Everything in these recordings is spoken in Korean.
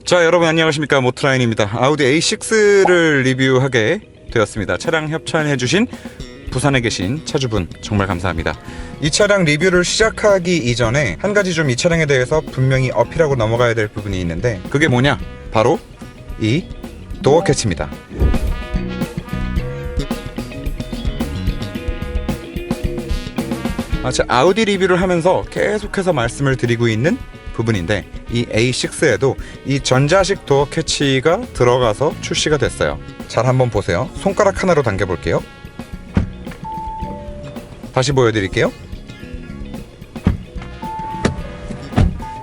자, 여러분 안녕하십니까, 모트라인입니다. 아우디 A6를 리뷰하게 되었습니다. 차량 협찬해주신 부산에 계신 차주분 정말 감사합니다. 이 차량 리뷰를 시작하기 이전에 한 가지 좀 이 차량에 대해서 분명히 어필하고 넘어가야 될 부분이 있는데, 그게 뭐냐? 바로 이 도어 캐치입니다. 아우디 리뷰를 하면서 계속해서 말씀을 드리고 있는 부분인데, 이 A6에도 이 전자식 도어 캐치가 들어가서 출시가 됐어요. 잘 한번 보세요. 손가락 하나로 당겨 볼게요. 다시 보여드릴게요.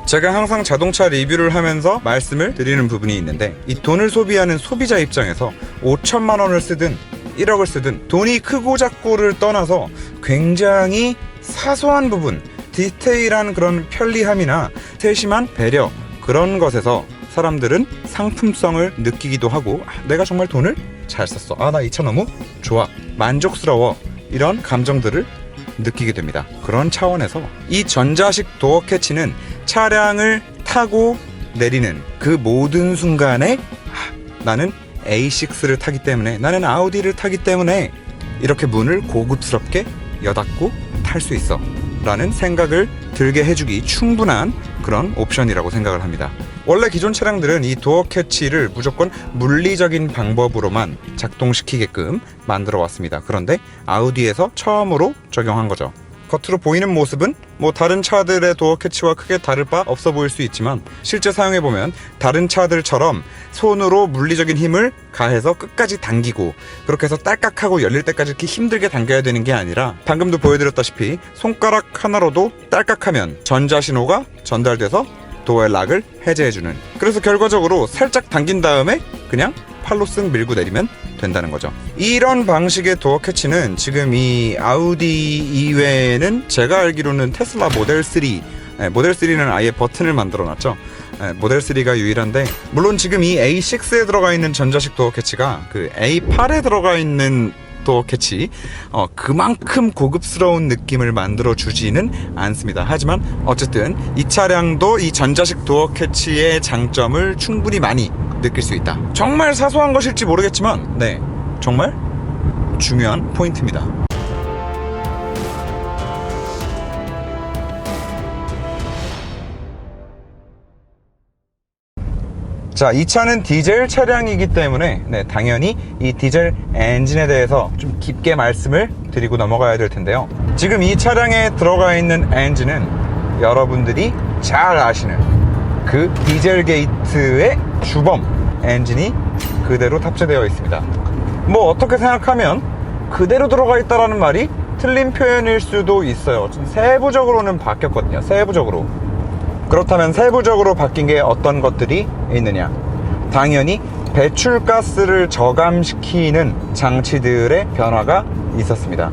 제가 항상 자동차 리뷰를 하면서 말씀을 드리는 부분이 있는데, 이 돈을 소비하는 소비자 입장에서 5천만 원을 쓰든 1억을 쓰든 돈이 크고 작고를 떠나서 굉장히 사소한 부분, 디테일한 그런 편리함이나 세심한 배려, 그런 것에서 사람들은 상품성을 느끼기도 하고, 내가 정말 돈을 잘 썼어, 나 이 차 너무 좋아, 만족스러워, 이런 감정들을 느끼게 됩니다. 그런 차원에서 이 전자식 도어 캐치는 차량을 타고 내리는 그 모든 순간에 나는 A6를 타기 때문에, 나는 아우디를 타기 때문에 이렇게 문을 고급스럽게 여닫고 탈 수 있어 라는 생각을 들게 해주기 충분한 그런 옵션이라고 생각을 합니다. 원래 기존 차량들은 이 도어 캐치를 무조건 물리적인 방법으로만 작동시키게끔 만들어 왔습니다. 그런데 아우디에서 처음으로 적용한 거죠. 겉으로 보이는 모습은 뭐 다른 차들의 도어 캐치와 크게 다를 바 없어 보일 수 있지만, 실제 사용해보면 다른 차들처럼 손으로 물리적인 힘을 가해서 끝까지 당기고, 그렇게 해서 딸깍하고 열릴 때까지 이렇게 힘들게 당겨야 되는 게 아니라, 방금도 보여드렸다시피 손가락 하나로도 딸깍하면 전자신호가 전달돼서 도어의 락을 해제해주는, 그래서 결과적으로 살짝 당긴 다음에 그냥 팔로 쓱 밀고 내리면 된다는 거죠. 이런 방식의 도어 캐치는 지금 이 아우디 이외에는 제가 알기로는 테슬라 모델 3, 모델 3는 아예 버튼을 만들어 놨죠. 모델 3가 유일한데, 물론 지금 이 A6에 들어가 있는 전자식 도어 캐치가 그 A8에 들어가 있는 도어 캐치 그만큼 고급스러운 느낌을 만들어 주지는 않습니다. 하지만 어쨌든 이 차량도 이 전자식 도어 캐치의 장점을 충분히 많이 느낄 수 있다. 정말 사소한 것일지 모르겠지만 정말 중요한 포인트입니다. 자, 이 차는 디젤 차량이기 때문에 당연히 이 디젤 엔진에 대해서 좀 깊게 말씀을 드리고 넘어가야 될 텐데요. 지금 이 차량에 들어가 있는 엔진은 여러분들이 잘 아시는 그 디젤 게이트의 주범 엔진이 그대로 탑재되어 있습니다. 뭐 어떻게 생각하면 그대로 들어가 있다라는 말이 틀린 표현일 수도 있어요. 세부적으로는 바뀌었거든요. 세부적으로. 그렇다면 세부적으로 바뀐 게 어떤 것들이 있느냐? 당연히 배출가스를 저감시키는 장치들의 변화가 있었습니다.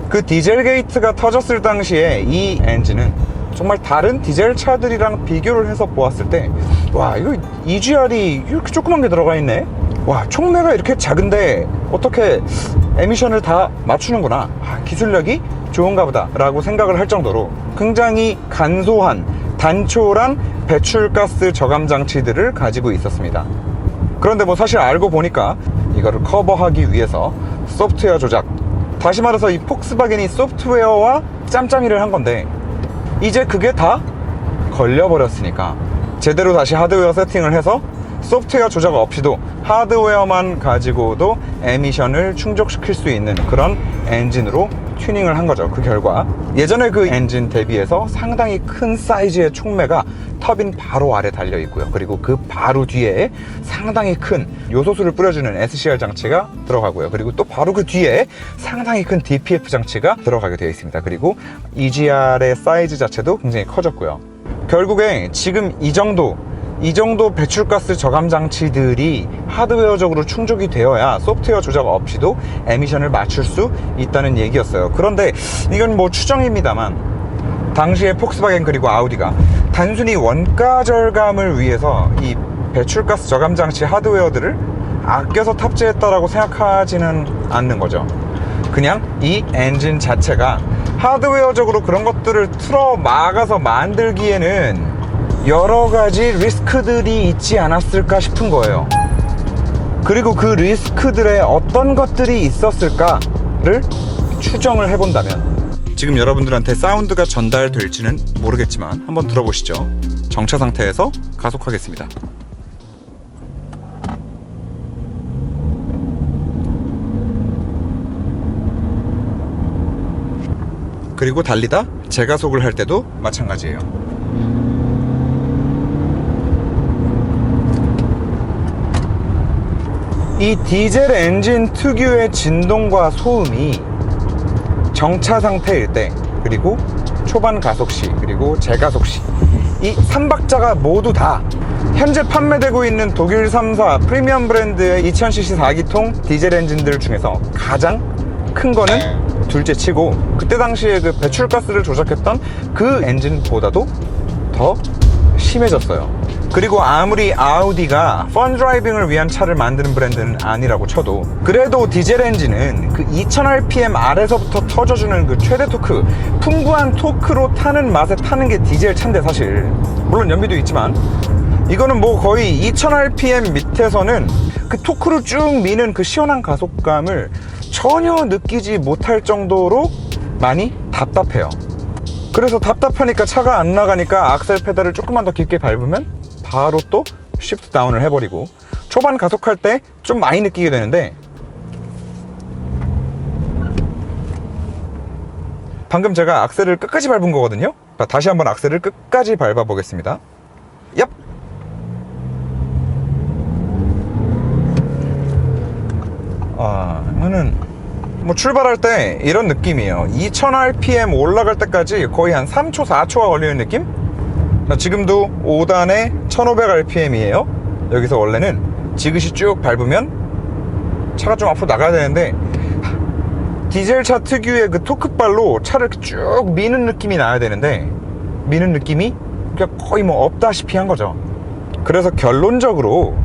그 디젤 게이트가 터졌을 당시에 이 엔진은 정말 다른 디젤 차들이랑 비교를 해서 보았을 때, 와, 이거 EGR이 이렇게 조그만 게 들어가 있네? 와, 촉매가 이렇게 작은데 어떻게 에미션을 다 맞추는구나, 기술력이 좋은가 보다 라고 생각을 할 정도로 굉장히 간소한 단촐한 배출가스 저감 장치들을 가지고 있었습니다. 그런데 뭐 사실 알고 보니까 이거를 커버하기 위해서 소프트웨어 조작, 다시 말해서 이 폭스바겐이 소프트웨어와 짬짬이를 한 건데, 이제 그게 다 걸려버렸으니까 제대로 다시 하드웨어 세팅을 해서 소프트웨어 조작 없이도 하드웨어만 가지고도 에미션을 충족시킬 수 있는 그런 엔진으로 튜닝을 한 거죠. 그 결과 예전에 그 엔진 대비해서 상당히 큰 사이즈의 촉매가 터빈 바로 아래 달려 있고요. 그리고 그 바로 뒤에 상당히 큰 요소수를 뿌려주는 SCR 장치가 들어가고요. 그리고 또 바로 그 뒤에 상당히 큰 DPF 장치가 들어가게 되어 있습니다. 그리고 EGR의 사이즈 자체도 굉장히 커졌고요. 결국에 지금 이 정도 배출가스 저감 장치들이 하드웨어적으로 충족이 되어야 소프트웨어 조작 없이도 에미션을 맞출 수 있다는 얘기였어요. 그런데 이건 뭐 추정입니다만, 당시에 폭스바겐 그리고 아우디가 단순히 원가 절감을 위해서 이 배출가스 저감 장치 하드웨어들을 아껴서 탑재했다라고 생각하지는 않는 거죠. 그냥 이 엔진 자체가 하드웨어적으로 그런 것들을 틀어 막아서 만들기에는 여러 가지 리스크들이 있지 않았을까 싶은 거예요. 그리고 그 리스크들의 어떤 것들이 있었을까를 추정을 해본다면, 지금 여러분들한테 사운드가 전달될지는 모르겠지만 한번 들어보시죠. 정차 상태에서 가속하겠습니다. 그리고 달리다 재가속을 할 때도 마찬가지예요. 이 디젤 엔진 특유의 진동과 소음이 정차 상태일 때, 그리고 초반 가속 시, 그리고 재가속 시, 이 3박자가 모두 다 현재 판매되고 있는 독일 3사 프리미엄 브랜드의 2000cc 4기통 디젤 엔진들 중에서 가장 큰 거는 둘째 치고, 그때 당시에 그 배출가스를 조작했던 그 엔진보다도 더 심해졌어요. 그리고 아무리 아우디가 펀 드라이빙을 위한 차를 만드는 브랜드는 아니라고 쳐도, 그래도 디젤 엔진은 그 2000rpm 아래서부터 터져주는 그 최대 토크, 풍부한 토크로 타는 맛에 타는 게 디젤 차인데, 사실 물론 연비도 있지만 이거는 뭐 거의 2000rpm 밑에서는 그 토크를 쭉 미는 그 시원한 가속감을 전혀 느끼지 못할 정도로 많이 답답해요. 그래서 답답하니까 차가 안 나가니까 악셀 페달을 조금만 더 깊게 밟으면 바로 또 시프트 다운을 해버리고, 초반 가속할 때 좀 많이 느끼게 되는데, 방금 제가 악셀을 끝까지 밟은 거거든요. 다시 한번 악셀을 끝까지 밟아 보겠습니다. 얍! 이거는 뭐 출발할 때 이런 느낌이에요. 2000rpm 올라갈 때까지 거의 한 3초, 4초가 걸리는 느낌? 지금도 5단에 1500rpm이에요. 여기서 원래는 지그시 쭉 밟으면 차가 좀 앞으로 나가야 되는데, 디젤차 특유의 그 토크발로 차를 쭉 미는 느낌이 나야 되는데, 미는 느낌이 그냥 거의 뭐 없다시피 한 거죠. 그래서 결론적으로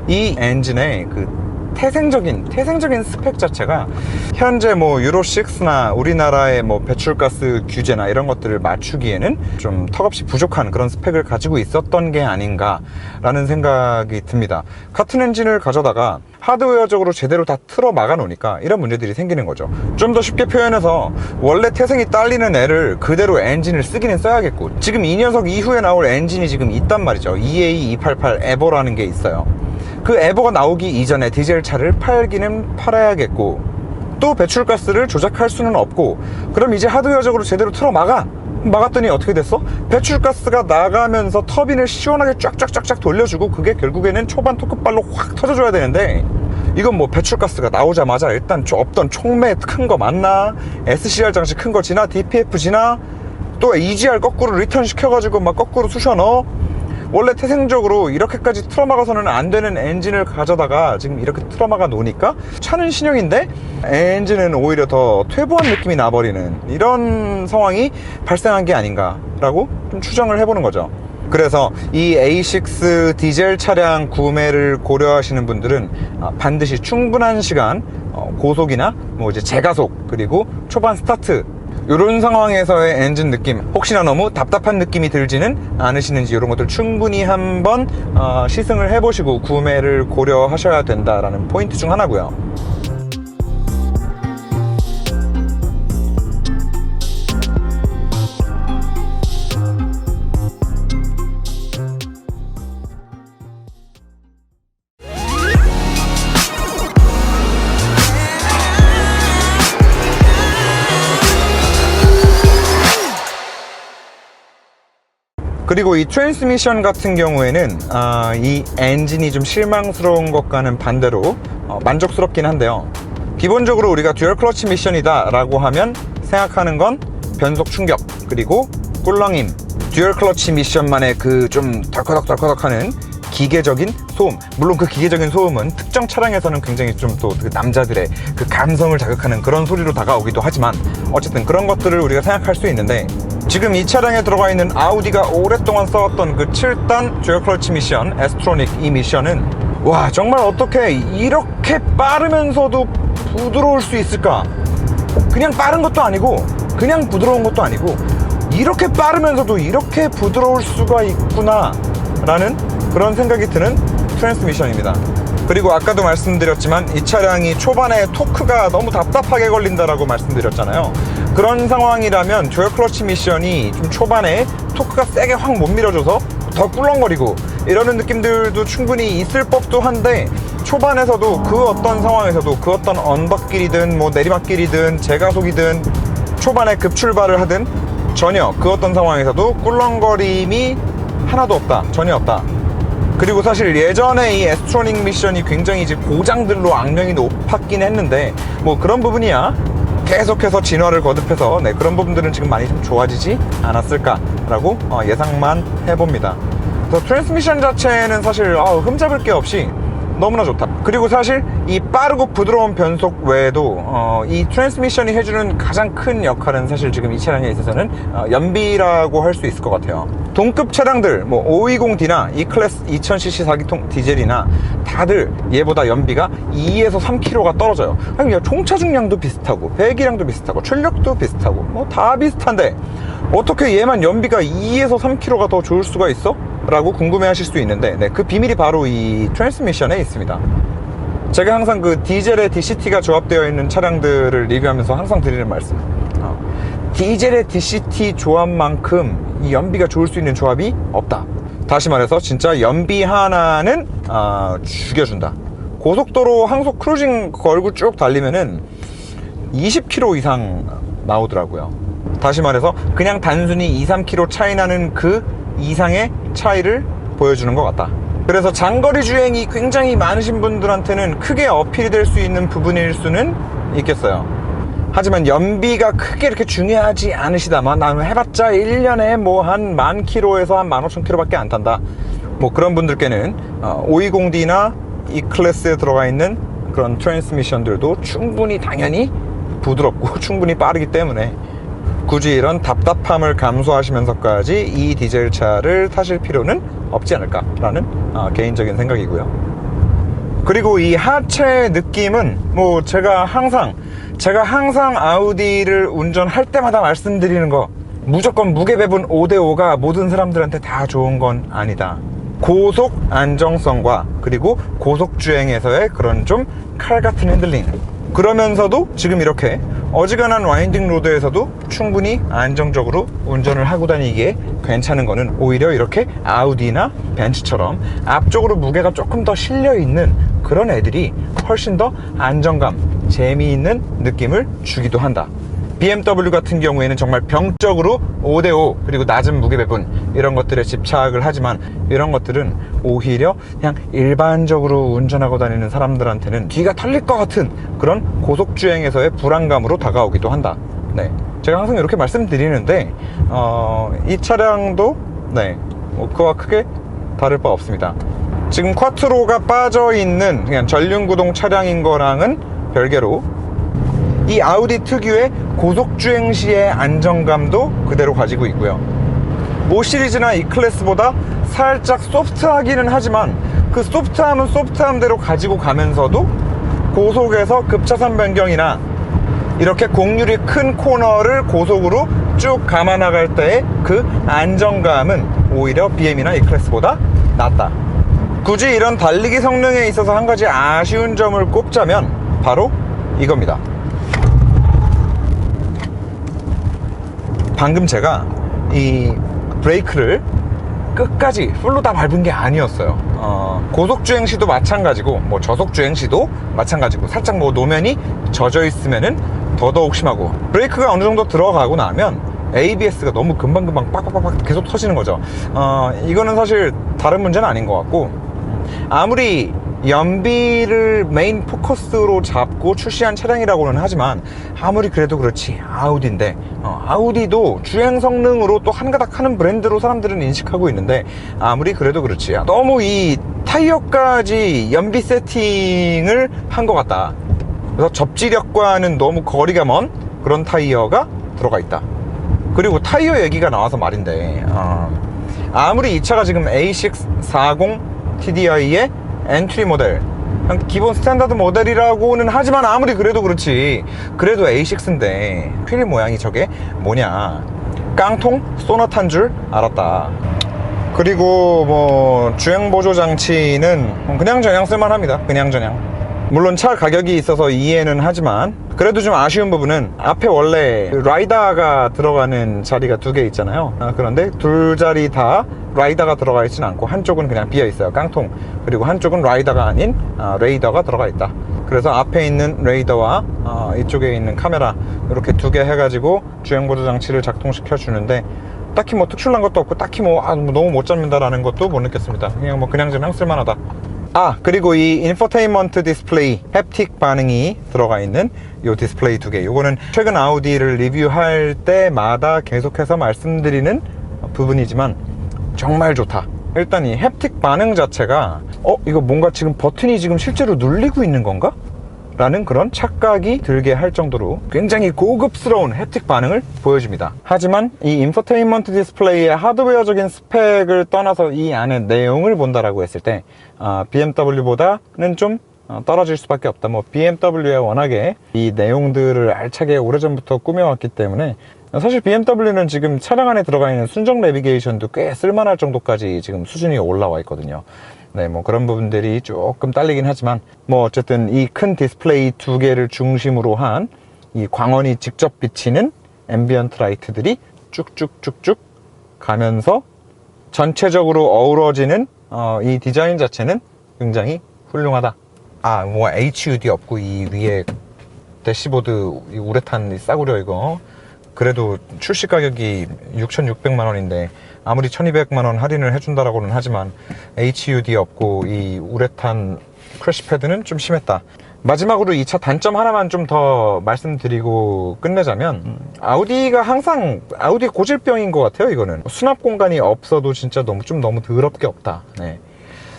이 엔진의 그 태생적인 스펙 자체가 현재 뭐 유로6나 우리나라의 뭐 배출가스 규제나 이런 것들을 맞추기에는 좀 턱없이 부족한 그런 스펙을 가지고 있었던 게 아닌가라는 생각이 듭니다. 같은 엔진을 가져다가 하드웨어적으로 제대로 다 틀어 막아 놓으니까 이런 문제들이 생기는 거죠. 좀 더 쉽게 표현해서, 원래 태생이 딸리는 애를 그대로 엔진을 쓰기는 써야겠고, 지금 이 녀석 이후에 나올 엔진이 지금 있단 말이죠. EA288 에버라는 게 있어요. 그 에버가 나오기 이전에 디젤 차를 팔기는 팔아야겠고, 또 배출가스를 조작할 수는 없고, 그럼 이제 하드웨어적으로 제대로 틀어 막았더니 어떻게 됐어? 배출가스가 나가면서 터빈을 시원하게 쫙쫙쫙쫙 돌려주고, 그게 결국에는 초반 토크발로 확 터져줘야 되는데, 이건 뭐 배출가스가 나오자마자 일단 없던 촉매 큰 거 맞나? SCR 장치 큰 거 지나? DPF 지나? 또 EGR 거꾸로 리턴 시켜가지고 막 거꾸로 쑤셔 넣어? 원래 태생적으로 이렇게까지 틀어막아서는 안 되는 엔진을 가져다가 지금 이렇게 틀어막아 놓으니까 차는 신형인데 엔진은 오히려 더 퇴보한 느낌이 나버리는 이런 상황이 발생한 게 아닌가라고 좀 추정을 해보는 거죠. 그래서 이 A6 디젤 차량 구매를 고려하시는 분들은 반드시 충분한 시간 고속이나 뭐 이제 재가속, 그리고 초반 스타트, 이런 상황에서의 엔진 느낌, 혹시나 너무 답답한 느낌이 들지는 않으시는지, 이런 것들 충분히 한번 시승을 해보시고 구매를 고려하셔야 된다라는 포인트 중 하나고요. 그리고 이 트랜스미션 같은 경우에는 이 엔진이 좀 실망스러운 것과는 반대로 만족스럽긴 한데요. 기본적으로 우리가 듀얼 클러치 미션이다 라고 하면 생각하는 건 변속 충격, 그리고 꿀렁임, 듀얼 클러치 미션만의 그 좀 덜커덕 하는 기계적인 소음. 물론 그 기계적인 소음은 특정 차량에서는 굉장히 좀 또 남자들의 그 감성을 자극하는 그런 소리로 다가오기도 하지만, 어쨌든 그런 것들을 우리가 생각할 수 있는데, 지금 이 차량에 들어가 있는 아우디가 오랫동안 써왔던 그 7단 듀얼 클러치 미션, 에스트로닉 이 미션은, 와, 정말 어떻게 이렇게 빠르면서도 부드러울 수 있을까? 그냥 빠른 것도 아니고 그냥 부드러운 것도 아니고 이렇게 빠르면서도 이렇게 부드러울 수가 있구나 라는 그런 생각이 드는 트랜스미션입니다. 그리고 아까도 말씀드렸지만 이 차량이 초반에 토크가 너무 답답하게 걸린다라고 말씀드렸잖아요. 그런 상황이라면 듀얼 클러치 미션이 좀 초반에 토크가 세게 확 못 밀어줘서 더 꿀렁거리고 이러는 느낌들도 충분히 있을 법도 한데, 초반에서도 그 어떤 상황에서도 그 어떤 언덕길이든 뭐 내리막길이든 제가속이든 초반에 급출발을 하든 전혀 그 어떤 상황에서도 꿀렁거림이 하나도 없다, 전혀 없다. 그리고 사실 예전에 이 에스트로닉 미션이 굉장히 이제 고장들로 악명이 높았긴 했는데, 뭐 그런 부분이야 계속해서 진화를 거듭해서 그런 부분들은 지금 많이 좀 좋아지지 않았을까라고 예상만 해봅니다. 그래서 트랜스미션 자체는 사실 흠잡을 게 없이 너무나 좋다. 그리고 사실 이 빠르고 부드러운 변속 외에도 이 트랜스미션이 해주는 가장 큰 역할은 사실 지금 이 차량에 있어서는 연비라고 할 수 있을 것 같아요. 동급 차량들 뭐 520D나 E클래스 2000cc 4기통 디젤이나 다들 얘보다 연비가 2에서 3km가 떨어져요. 아니, 총차 중량도 비슷하고 배기량도 비슷하고 출력도 비슷하고 뭐 다 비슷한데 어떻게 얘만 연비가 2에서 3km가 더 좋을 수가 있어? 라고 궁금해 하실 수 있는데, 그 비밀이 바로 이 트랜스미션에 있습니다. 제가 항상 그 디젤에 DCT가 조합되어 있는 차량들을 리뷰하면서 항상 드리는 말씀, 디젤의 DCT 조합만큼 이 연비가 좋을 수 있는 조합이 없다. 다시 말해서 진짜 연비 하나는 죽여준다. 고속도로 항속 크루징 걸고 쭉 달리면은 20km 이상 나오더라고요. 다시 말해서 그냥 단순히 2, 3km 차이 나는 그 이상의 차이를 보여주는 것 같다. 그래서 장거리 주행이 굉장히 많으신 분들한테는 크게 어필이 될 수 있는 부분일 수는 있겠어요. 하지만 연비가 크게 이렇게 중요하지 않으시다만, 나는 해봤자 1년에 뭐 한 10,000km에서 한 15,000km 밖에 안 탄다, 뭐 그런 분들께는 520D나 이 클래스에 들어가 있는 그런 트랜스미션들도 충분히 당연히 부드럽고 충분히 빠르기 때문에 굳이 이런 답답함을 감수하시면서까지 이 디젤 차를 타실 필요는 없지 않을까라는 개인적인 생각이고요. 그리고 이 하체 느낌은 뭐 제가 항상 아우디를 운전할 때마다 말씀드리는 거, 무조건 무게배분 5대5가 모든 사람들한테 다 좋은 건 아니다. 고속 안정성과 그리고 고속 주행에서의 그런 좀 칼같은 핸들링, 그러면서도 지금 이렇게 어지간한 와인딩 로드에서도 충분히 안정적으로 운전을 하고 다니기에 괜찮은 거는 오히려 이렇게 아우디나 벤츠처럼 앞쪽으로 무게가 조금 더 실려있는 그런 애들이 훨씬 더 안정감, 재미있는 느낌을 주기도 한다. BMW 같은 경우에는 정말 병적으로 5대5 그리고 낮은 무게배분 이런 것들에 집착을 하지만, 이런 것들은 오히려 그냥 일반적으로 운전하고 다니는 사람들한테는 뒤가 털릴 것 같은 그런 고속주행에서의 불안감으로 다가오기도 한다. 제가 항상 이렇게 말씀드리는데 이 차량도 뭐 그와 크게 다를 바 없습니다. 지금 쿼트로가 빠져있는 그냥 전륜구동 차량인 거랑은 별개로 이 아우디 특유의 고속주행 시의 안정감도 그대로 가지고 있고요. 모 시리즈나 이 클래스보다 살짝 소프트하기는 하지만 그 소프트함은 소프트함대로 가지고 가면서도 고속에서 급차선 변경이나 이렇게 곡률이 큰 코너를 고속으로 쭉 감아 나갈 때의 그 안정감은 오히려 BM이나 이 클래스보다 낫다. 굳이 이런 달리기 성능에 있어서 한 가지 아쉬운 점을 꼽자면 바로 이겁니다. 방금 제가 이 브레이크를 끝까지 풀로 다 밟은 게 아니었어요. 고속주행 시도 마찬가지고 뭐 저속주행 시도 마찬가지고, 살짝 뭐 노면이 젖어 있으면은 더더욱 심하고, 브레이크가 어느 정도 들어가고 나면 ABS가 너무 금방금방 빡빡빡 계속 터지는 거죠. 이거는 사실 다른 문제는 아닌 것 같고, 아무리 연비를 메인 포커스로 잡고 출시한 차량이라고는 하지만 아무리 그래도 그렇지 아우디인데, 아우디도 주행 성능으로 또 한가닥 하는 브랜드로 사람들은 인식하고 있는데, 아무리 그래도 그렇지 너무 이 타이어까지 연비 세팅을 한 것 같다. 그래서 접지력과는 너무 거리가 먼 그런 타이어가 들어가 있다. 그리고 타이어 얘기가 나와서 말인데, 아무리 이 차가 지금 A640 TDI의 엔트리 모델, 기본 스탠다드 모델이라고는 하지만 아무리 그래도 그렇지, 그래도 A6인데 휠 모양이 저게 뭐냐, 깡통 소나타인 줄 알았다. 그리고 뭐 주행보조 장치는 그냥저냥 쓸만합니다. 그냥저냥. 물론 차 가격이 있어서 이해는 하지만 그래도 좀 아쉬운 부분은 앞에 원래 라이다가 들어가는 자리가 2개 있잖아요. 그런데 둘 자리 다 라이다가 들어가 있지는 않고 한쪽은 그냥 비어 있어요. 깡통. 그리고 한쪽은 라이다가 아닌 레이더가 들어가 있다. 그래서 앞에 있는 레이더와 이쪽에 있는 카메라 이렇게 2개 해가지고 주행보조 장치를 작동시켜 주는데 딱히 뭐 특출난 것도 없고 딱히 뭐 너무 못 잡는다라는 것도 못 느꼈습니다. 그냥 뭐 그냥저냥 쓸만하다. 그리고 이 인포테인먼트 디스플레이 햅틱 반응이 들어가 있는 이 디스플레이 2개, 요거는 최근 아우디를 리뷰할 때마다 계속해서 말씀드리는 부분이지만 정말 좋다. 일단 이 햅틱 반응 자체가 이거 뭔가 지금 버튼이 지금 실제로 눌리고 있는 건가? 라는 그런 착각이 들게 할 정도로 굉장히 고급스러운 햅틱 반응을 보여줍니다. 하지만 이 인포테인먼트 디스플레이의 하드웨어적인 스펙을 떠나서 이 안에 내용을 본다라고 했을 때 BMW보다는 좀 떨어질 수밖에 없다. 뭐 BMW에 워낙에 이 내용들을 알차게 오래전부터 꾸며왔기 때문에 사실 BMW는 지금 차량 안에 들어가 있는 순정 내비게이션도 꽤 쓸만할 정도까지 지금 수준이 올라와 있거든요. 네, 뭐 그런 부분들이 조금 딸리긴 하지만 뭐 어쨌든 이 큰 디스플레이 2개를 중심으로 한 이 광원이 직접 비치는 앰비언트 라이트들이 쭉쭉쭉쭉 가면서 전체적으로 어우러지는 이 디자인 자체는 굉장히 훌륭하다. 뭐 HUD 없고 이 위에 대시보드 이 우레탄 싸구려 이거 그래도 출시 가격이 6,600만 원인데 아무리 1,200만 원 할인을 해준다라고는 하지만 HUD 없고 이 우레탄 크래시 패드는 좀 심했다. 마지막으로 이 차 단점 하나만 좀 더 말씀드리고 끝내자면 아우디가 항상 아우디 고질병인 것 같아요. 이거는 수납 공간이 없어도 진짜 너무 더럽게 없다. 네.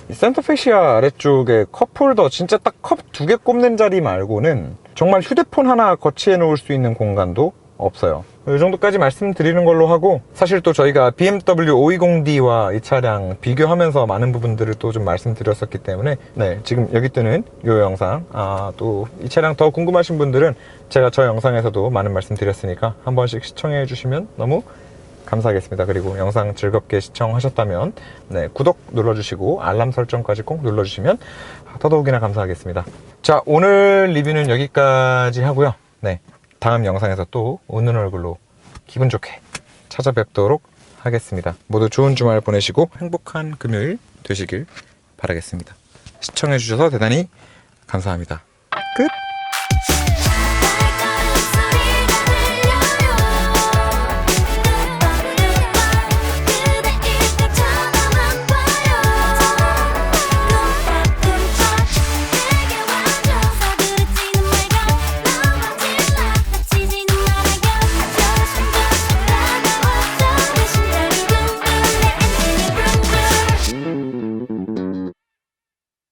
이 센터페시아 아래쪽에 컵홀더 진짜 딱 컵 2개 꼽는 자리 말고는 정말 휴대폰 하나 거치해 놓을 수 있는 공간도 없어요. 이 정도까지 말씀드리는 걸로 하고, 사실 또 저희가 BMW 520D와 이 차량 비교하면서 많은 부분들을 또 좀 말씀드렸었기 때문에 네, 지금 여기 뜨는 이 영상 또 이 차량 더 궁금하신 분들은 제가 저 영상에서도 많은 말씀 드렸으니까 한 번씩 시청해 주시면 너무 감사하겠습니다. 그리고 영상 즐겁게 시청하셨다면 네, 구독 눌러주시고 알람 설정까지 꼭 눌러주시면 더더욱이나 감사하겠습니다. 자, 오늘 리뷰는 여기까지 하고요. 네, 다음 영상에서 또 웃는 얼굴로 기분 좋게 찾아뵙도록 하겠습니다. 모두 좋은 주말 보내시고 행복한 금요일 되시길 바라겠습니다. 시청해주셔서 대단히 감사합니다. 끝!